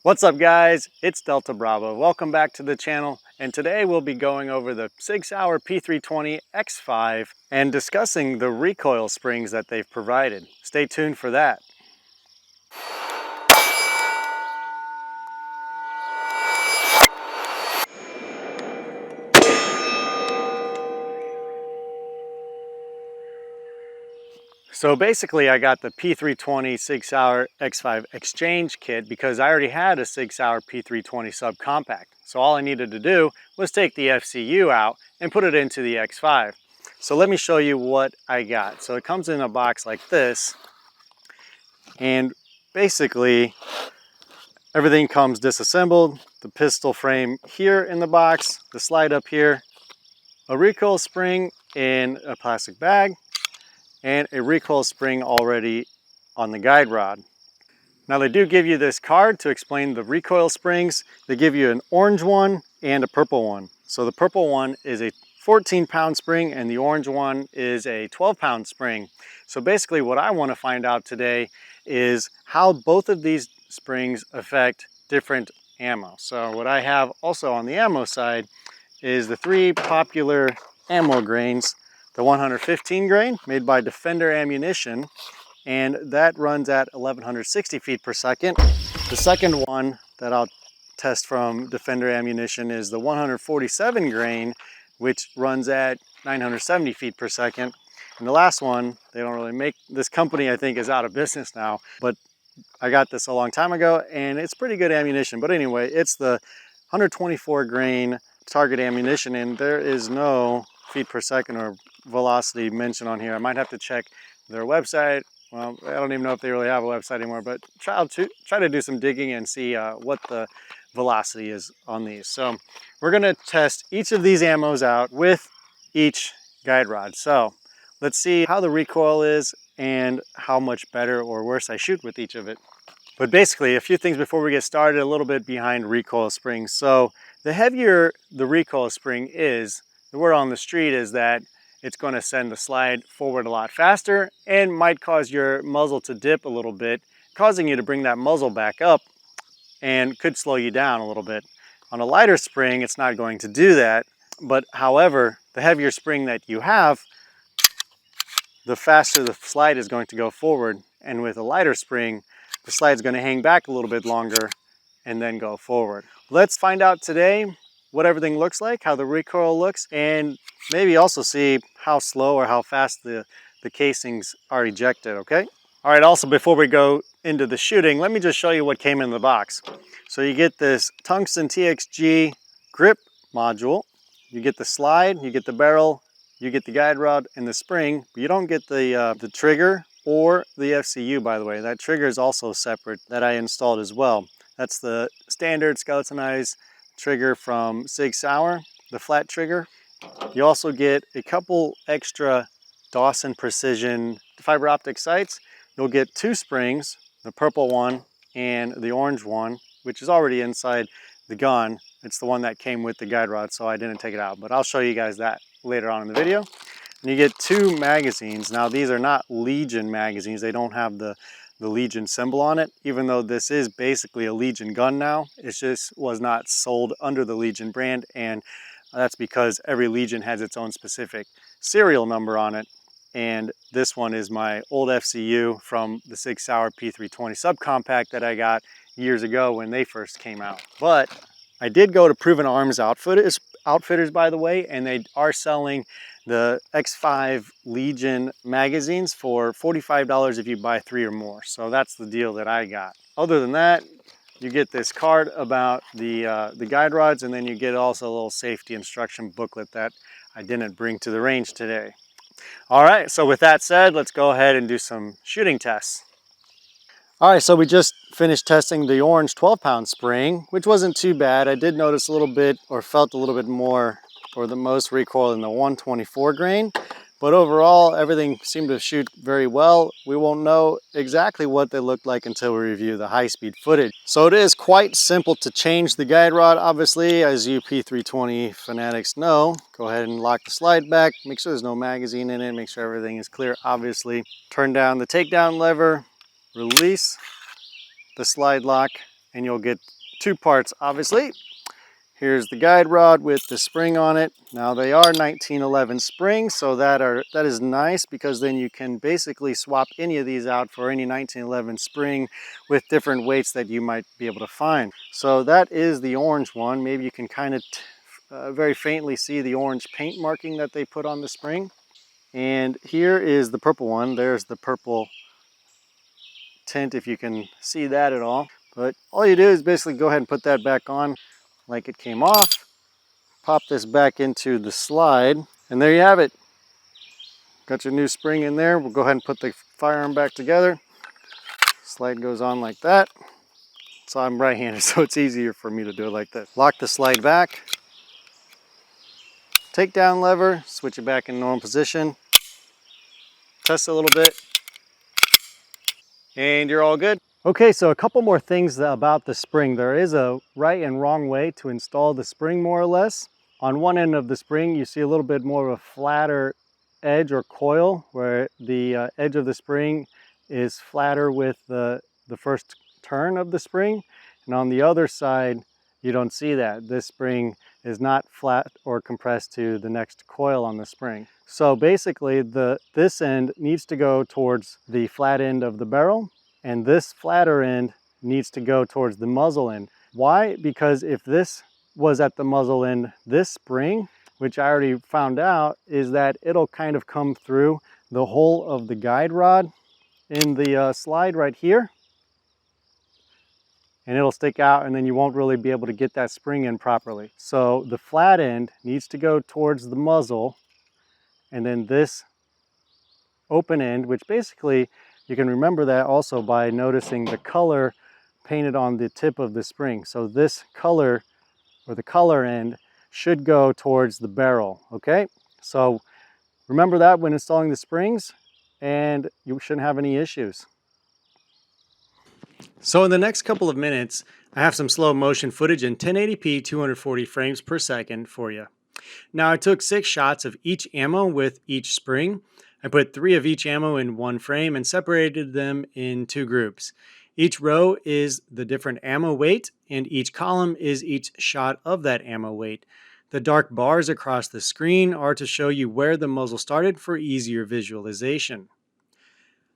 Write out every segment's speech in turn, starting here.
What's up guys, it's Delta Bravo. Welcome back to the channel, and today we'll be going over the Sig Sauer P320 X-Five and discussing the recoil springs that they've provided. Stay tuned for that. So basically I got the P320 Sig Sauer X-Five X-Change kit because I already had a Sig Sauer P320 Sub Compact. So all I needed to do was take the FCU out and put it into the X-Five. So let me show you what I got. So it comes in a box like this, and basically everything comes disassembled. The pistol frame here in the box, the slide up here, a recoil spring in a plastic bag, and a recoil spring already on the guide rod. Now they do give you this card to explain the recoil springs. They give you an orange one and a purple one. So the purple one is a 14-pound spring and the orange one is a 12-pound spring. So basically what I want to find out today is how both of these springs affect different ammo. So what I have also on the ammo side is the three popular ammo grains. The 115 grain made by Defender Ammunition, and that runs at 1160 feet per second. The second one that I'll test from Defender Ammunition is the 147 grain, which runs at 970 feet per second. And the last one, they don't really make, this company I think is out of business now, but I got this a long time ago and it's pretty good ammunition. But anyway, it's the 124 grain target ammunition, and there is no feet per second or velocity mentioned on here. I might have to check their website. Well, I don't even know if they really have a website anymore, but try to do some digging and see what the velocity is on these. So we're gonna test each of these ammos out with each guide rod. So let's see how the recoil is and how much better or worse I shoot with each of it. But basically, a few things before we get started, a little bit behind recoil springs. So the heavier the recoil spring is, the word on the street is that it's going to send the slide forward a lot faster and might cause your muzzle to dip a little bit, causing you to bring that muzzle back up and could slow you down a little bit. On a lighter spring, it's not going to do that. But however, the heavier spring that you have, the faster the slide is going to go forward. And with a lighter spring, the slide is going to hang back a little bit longer and then go forward. Let's find out today what everything looks like, how the recoil looks, and maybe also see how slow or how fast the casings are ejected, okay? All right, also before we go into the shooting, let me just show you what came in the box. So you get this tungsten TXG grip module, you get the slide, you get the barrel, you get the guide rod and the spring, but you don't get the trigger or the FCU, by the way. That trigger is also separate that I installed as well. That's the standard skeletonized trigger from Sig Sauer, the flat trigger. You also get a couple extra Dawson Precision fiber optic sights. You'll get two springs, the purple one and the orange one, which is already inside the gun. It's the one that came with the guide rod, so I didn't take it out, but I'll show you guys that later on in the video. And you get two magazines. Now these are not Legion magazines. They don't have the Legion symbol on it, even though this is basically a Legion gun now. It just was not sold under the Legion brand, and that's because every Legion has its own specific serial number on it. And this one is my old FCU from the Sig Sauer P320 Sub Compact that I got years ago when they first came out. But I did go to Proven Arms Outfitters, by the way, and they are selling the X-Five Legion magazines for $45 if you buy 3 or more. So that's the deal that I got. Other than that, you get this card about the guide rods, and then you get also a little safety instruction booklet that I didn't bring to the range today. All right, so with that said, let's go ahead and do some shooting tests. All right, so we just finished testing the orange 12-pound spring, which wasn't too bad. I did notice a little bit, or felt a little bit more, or the most recoil in the 124 grain. But overall, everything seemed to shoot very well. We won't know exactly what they looked like until we review the high-speed footage. So it is quite simple to change the guide rod, obviously, as you P320 fanatics know. Go ahead and lock the slide back, make sure there's no magazine in it, make sure everything is clear, obviously. Turn down the takedown lever, release the slide lock, and you'll get two parts, obviously. Here's the guide rod with the spring on it. Now they are 1911 springs, so that is nice, because then you can basically swap any of these out for any 1911 spring with different weights that you might be able to find. So that is the orange one. Maybe you can kind of very faintly see the orange paint marking that they put on the spring. And here is the purple one. There's the purple tint, if you can see that at all. But all you do is basically go ahead and put that back on like it came off. Pop this back into the slide, and there you have it. Got your new spring in there. We'll go ahead and put the firearm back together. Slide goes on like that. So I'm right-handed, so it's easier for me to do it like that. Lock the slide back. Take down lever, switch it back in normal position. Test a little bit. And you're all good. Okay, so a couple more things about the spring. There is a right and wrong way to install the spring, more or less. On one end of the spring, you see a little bit more of a flatter edge or coil, where the edge of the spring is flatter with the first turn of the spring. And on the other side, you don't see that. This spring is not flat or compressed to the next coil on the spring. So basically, this end needs to go towards the flat end of the barrel, and this flatter end needs to go towards the muzzle end. Why? Because if this was at the muzzle end, this spring, which I already found out, is that it'll kind of come through the hole of the guide rod in the slide right here, and it'll stick out, and then you won't really be able to get that spring in properly. So the flat end needs to go towards the muzzle, and then this open end, which basically you can remember that also by noticing the color painted on the tip of the spring. So this color, or the color end, should go towards the barrel, okay? So remember that when installing the springs, and you shouldn't have any issues. So in the next couple of minutes, I have some slow motion footage in 1080p 240 frames per second for you. Now I took 6 shots of each ammo with each spring. I put 3 of each ammo in one frame and separated them in 2 groups. Each row is the different ammo weight, and each column is each shot of that ammo weight. The dark bars across the screen are to show you where the muzzle started for easier visualization.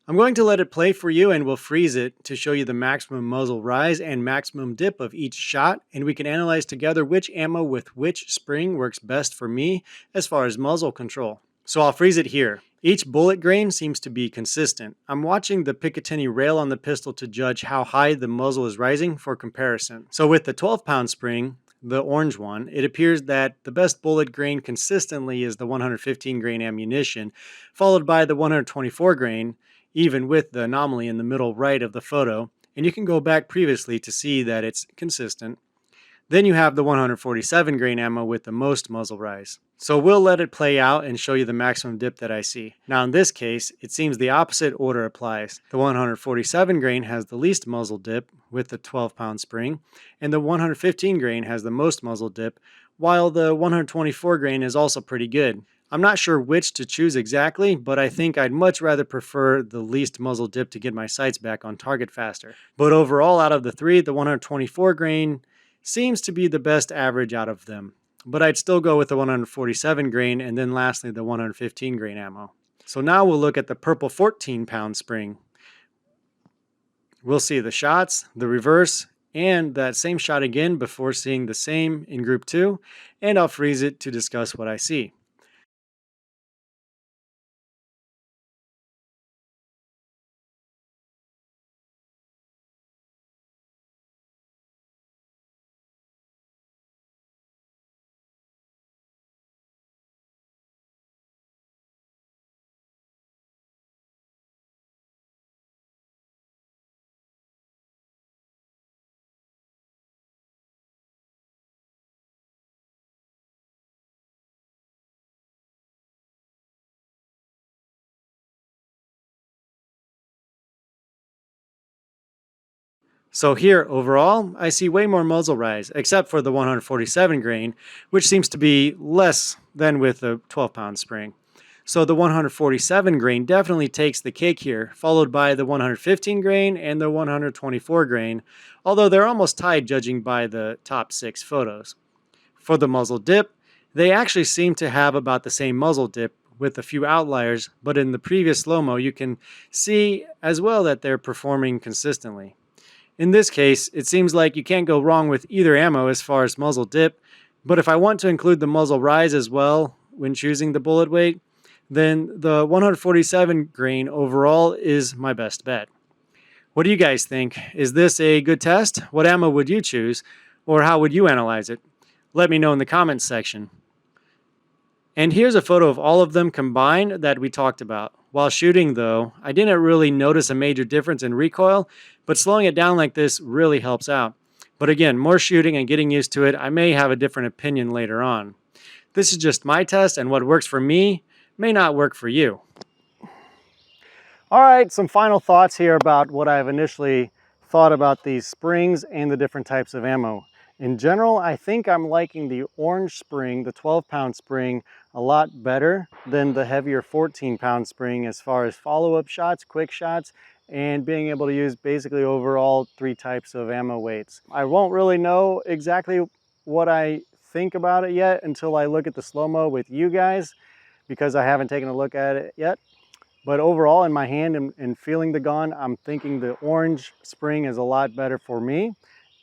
I'm going to let it play for you, and we'll freeze it to show you the maximum muzzle rise and maximum dip of each shot, and we can analyze together which ammo with which spring works best for me as far as muzzle control. So I'll freeze it here. Each bullet grain seems to be consistent. I'm watching the Picatinny rail on the pistol to judge how high the muzzle is rising for comparison. So with the 12-pound spring, the orange one, it appears that the best bullet grain consistently is the 115 grain ammunition, followed by the 124 grain, even with the anomaly in the middle right of the photo, and you can go back previously to see that it's consistent. Then you have the 147 grain ammo with the most muzzle rise. So we'll let it play out and show you the maximum dip that I see. Now in this case, it seems the opposite order applies. The 147 grain has the least muzzle dip with the 12-pound spring, and the 115 grain has the most muzzle dip, while the 124 grain is also pretty good. I'm not sure which to choose exactly, but I think I'd much rather prefer the least muzzle dip to get my sights back on target faster. But overall, out of the 3, the 124 grain seems to be the best average out of them. But I'd still go with the 147 grain, and then lastly the 115 grain ammo. So now we'll look at the purple 14-pound spring. We'll see the shots, the reverse, and that same shot again before seeing the same in group 2, and I'll freeze it to discuss what I see. So here, overall, I see way more muzzle rise, except for the 147 grain, which seems to be less than with the 12-pound spring. So the 147 grain definitely takes the cake here, followed by the 115 grain and the 124 grain, although they're almost tied judging by the top 6 photos. For the muzzle dip, they actually seem to have about the same muzzle dip with a few outliers, but in the previous slow-mo you can see as well that they're performing consistently. In this case, it seems like you can't go wrong with either ammo as far as muzzle dip, but if I want to include the muzzle rise as well when choosing the bullet weight, then the 147 grain overall is my best bet. What do you guys think? Is this a good test? What ammo would you choose? Or how would you analyze it? Let me know in the comments section. And here's a photo of all of them combined that we talked about. While shooting though, I didn't really notice a major difference in recoil, but slowing it down like this really helps out. But again, more shooting and getting used to it, I may have a different opinion later on. This is just my test, and what works for me may not work for you. All right, some final thoughts here about what I've initially thought about these springs and the different types of ammo. In general, I think I'm liking the orange spring, the 12-pound spring, a lot better than the heavier 14-pound spring as far as follow-up shots, quick shots, and being able to use basically overall 3 types of ammo weights. I won't really know exactly what I think about it yet until I look at the slow-mo with you guys, because I haven't taken a look at it yet. But overall, in my hand and feeling the gun, I'm thinking the orange spring is a lot better for me.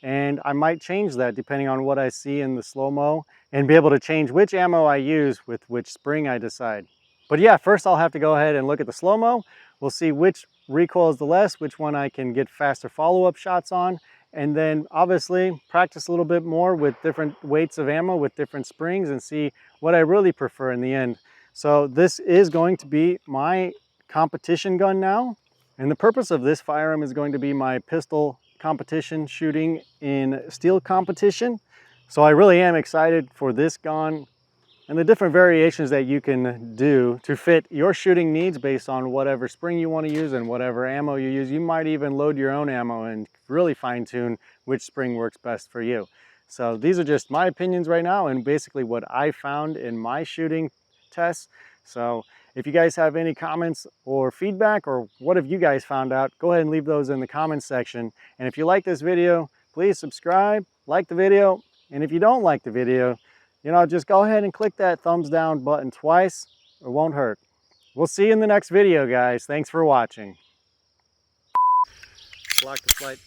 And I might change that depending on what I see in the slow-mo and be able to change which ammo I use with which spring I decide. But yeah, first I'll have to go ahead and look at the slow-mo. We'll see which recoil is the less, which one I can get faster follow-up shots on, and then obviously practice a little bit more with different weights of ammo with different springs and see what I really prefer in the end. So this is going to be my competition gun now, and the purpose of this firearm is going to be my pistol competition shooting in steel competition. So I really am excited for this gun and the different variations that you can do to fit your shooting needs based on whatever spring you want to use and whatever ammo you use. You might even load your own ammo and really fine-tune which spring works best for you. So these are just my opinions right now and basically what I found in my shooting tests. So if you guys have any comments or feedback, or what have you guys found out, go ahead and leave those in the comments section. And if you like this video, please subscribe, like the video. And if you don't like the video, just go ahead and click that thumbs down button twice. It won't hurt. We'll see you in the next video, guys. Thanks for watching. Block the flight.